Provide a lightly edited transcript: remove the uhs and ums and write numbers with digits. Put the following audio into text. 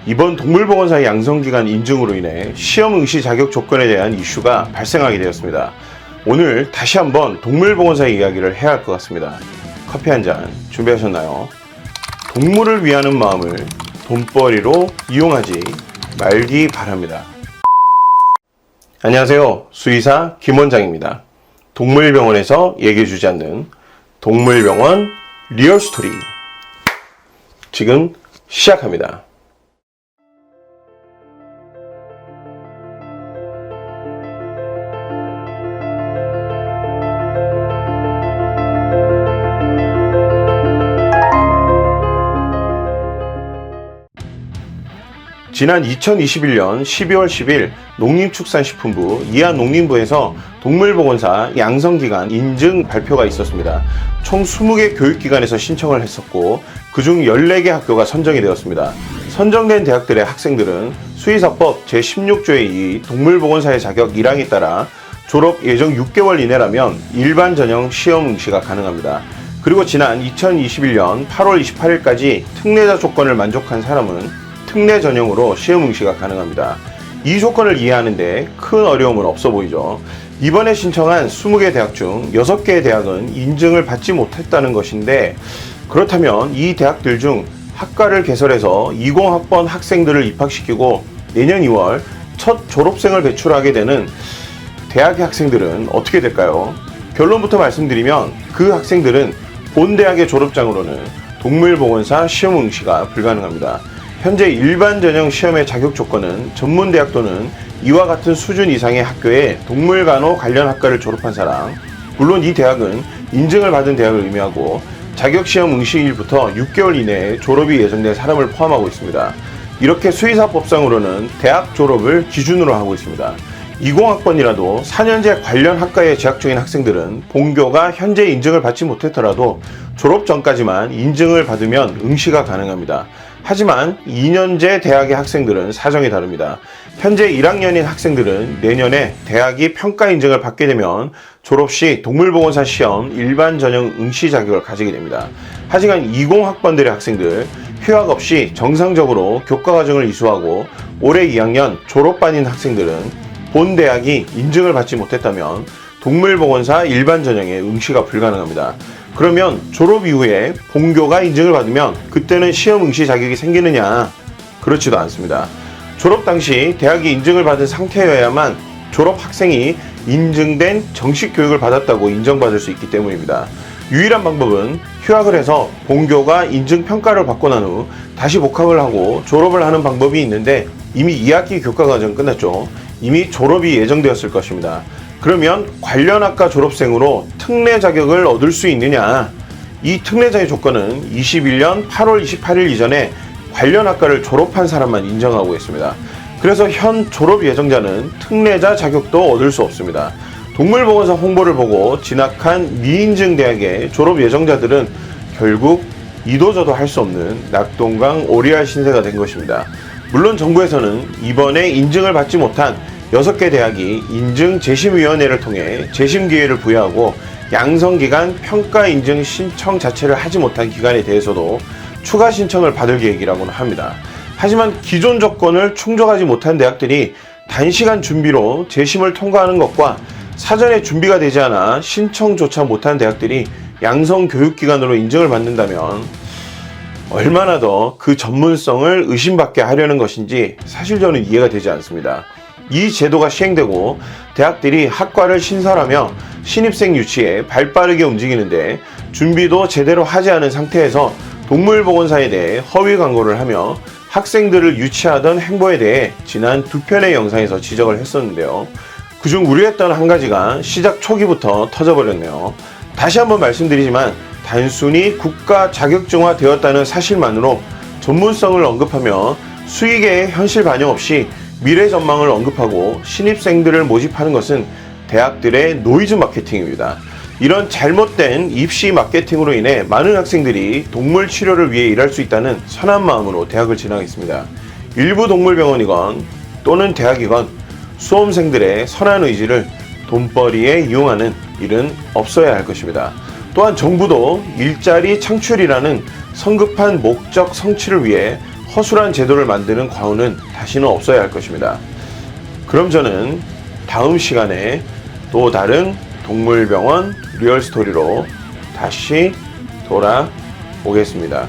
이번 동물보건사의 양성기간 인증으로 인해 시험 응시 자격 조건에 대한 이슈가 발생하게 되었습니다. 오늘 다시 한번 동물보건사의 이야기를 해야 할 것 같습니다. 커피 한 잔 준비하셨나요? 동물을 위하는 마음을 돈벌이로 이용하지 말기 바랍니다. 안녕하세요. 수의사 김원장입니다. 동물병원에서 얘기해주지 않는 동물병원 리얼스토리 지금 시작합니다. 지난 2021년 12월 10일 농림축산식품부 이하농림부에서 동물보건사 양성기간 인증 발표가 있었습니다. 총 20개 교육기관에서 신청을 했었고 그중 14개 학교가 선정이 되었습니다. 선정된 대학들의 학생들은 수의사법 제16조의 2 동물보건사의 자격 1항에 따라 졸업 예정 6개월 이내라면 일반 전형 시험 응시가 가능합니다. 그리고 지난 2021년 8월 28일까지 특례자 조건을 만족한 사람은 특례 전형으로 시험 응시가 가능합니다. 이 조건을 이해하는데 큰 어려움은 없어 보이죠. 이번에 신청한 20개 대학 중 6개의 대학은 인증을 받지 못했다는 것인데, 그렇다면 이 대학들 중 학과를 개설해서 20학번 학생들을 입학시키고 내년 2월 첫 졸업생을 배출하게 되는 대학의 학생들은 어떻게 될까요? 결론부터 말씀드리면 그 학생들은 본 대학의 졸업장으로는 동물보건사 시험 응시가 불가능합니다. 현재 일반 전형 시험의 자격 조건은 전문대학 또는 이와 같은 수준 이상의 학교에 동물간호 관련 학과를 졸업한 사람, 물론 이 대학은 인증을 받은 대학을 의미하고 자격시험 응시일부터 6개월 이내에 졸업이 예정된 사람을 포함하고 있습니다. 이렇게 수의사법상으로는 대학 졸업을 기준으로 하고 있습니다. 20학번이라도 4년제 관련 학과에 재학 중인 학생들은 본교가 현재 인증을 받지 못했더라도 졸업 전까지만 인증을 받으면 응시가 가능합니다. 하지만 2년제 대학의 학생들은 사정이 다릅니다. 현재 1학년인 학생들은 내년에 대학이 평가 인증을 받게 되면 졸업 시 동물보건사 시험 일반 전형 응시 자격을 가지게 됩니다. 하지만 20학번들의 학생들, 휴학 없이 정상적으로 교과과정을 이수하고 올해 2학년 졸업반인 학생들은 본 대학이 인증을 받지 못했다면 동물보건사 일반 전형의 응시가 불가능합니다. 그러면 졸업 이후에 본교가 인증을 받으면 그때는 시험 응시 자격이 생기느냐? 그렇지도 않습니다. 졸업 당시 대학이 인증을 받은 상태여야만 졸업 학생이 인증된 정식 교육을 받았다고 인정받을 수 있기 때문입니다. 유일한 방법은 휴학을 해서 본교가 인증 평가를 받고 난 후 다시 복학을 하고 졸업을 하는 방법이 있는데, 이미 2학기 교과과정 끝났죠. 이미 졸업이 예정되었을 것입니다. 그러면 관련 학과 졸업생으로 특례 자격을 얻을 수 있느냐? 이 특례자의 조건은 21년 8월 28일 이전에 관련 학과를 졸업한 사람만 인정하고 있습니다. 그래서 현 졸업 예정자는 특례자 자격도 얻을 수 없습니다. 동물보건사 홍보를 보고 진학한 미인증 대학의 졸업 예정자들은 결국 이도저도 할 수 없는 낙동강 오리알 신세가 된 것입니다. 물론 정부에서는 이번에 인증을 받지 못한 6개 대학이 인증재심위원회를 통해 재심 기회를 부여하고 양성기간 평가 인증 신청 자체를 하지 못한 기관에 대해서도 추가 신청을 받을 계획이라고는 합니다. 하지만 기존 조건을 충족하지 못한 대학들이 단시간 준비로 재심을 통과하는 것과 사전에 준비가 되지 않아 신청조차 못한 대학들이 양성교육기관으로 인증을 받는다면 얼마나 더 그 전문성을 의심받게 하려는 것인지 사실 저는 이해가 되지 않습니다. 이 제도가 시행되고 대학들이 학과를 신설하며 신입생 유치에 발빠르게 움직이는데 준비도 제대로 하지 않은 상태에서 동물보건사에 대해 허위 광고를 하며 학생들을 유치하던 행보에 대해 지난 2편의 영상에서 지적을 했었는데요. 그중 우려했던 한 가지가 시작 초기부터 터져버렸네요. 다시 한번 말씀드리지만 단순히 국가 자격증화 되었다는 사실만으로 전문성을 언급하며 수의계의 현실 반영 없이 미래 전망을 언급하고 신입생들을 모집하는 것은 대학들의 노이즈 마케팅입니다. 이런 잘못된 입시 마케팅으로 인해 많은 학생들이 동물 치료를 위해 일할 수 있다는 선한 마음으로 대학을 진학했습니다. 일부 동물병원이건 또는 대학이건 수험생들의 선한 의지를 돈벌이에 이용하는 일은 없어야 할 것입니다. 또한 정부도 일자리 창출이라는 성급한 목적 성취를 위해 허술한 제도를 만드는 과오는 다시는 없어야 할 것입니다. 그럼 저는 다음 시간에 또 다른 동물병원 리얼스토리로 다시 돌아오겠습니다.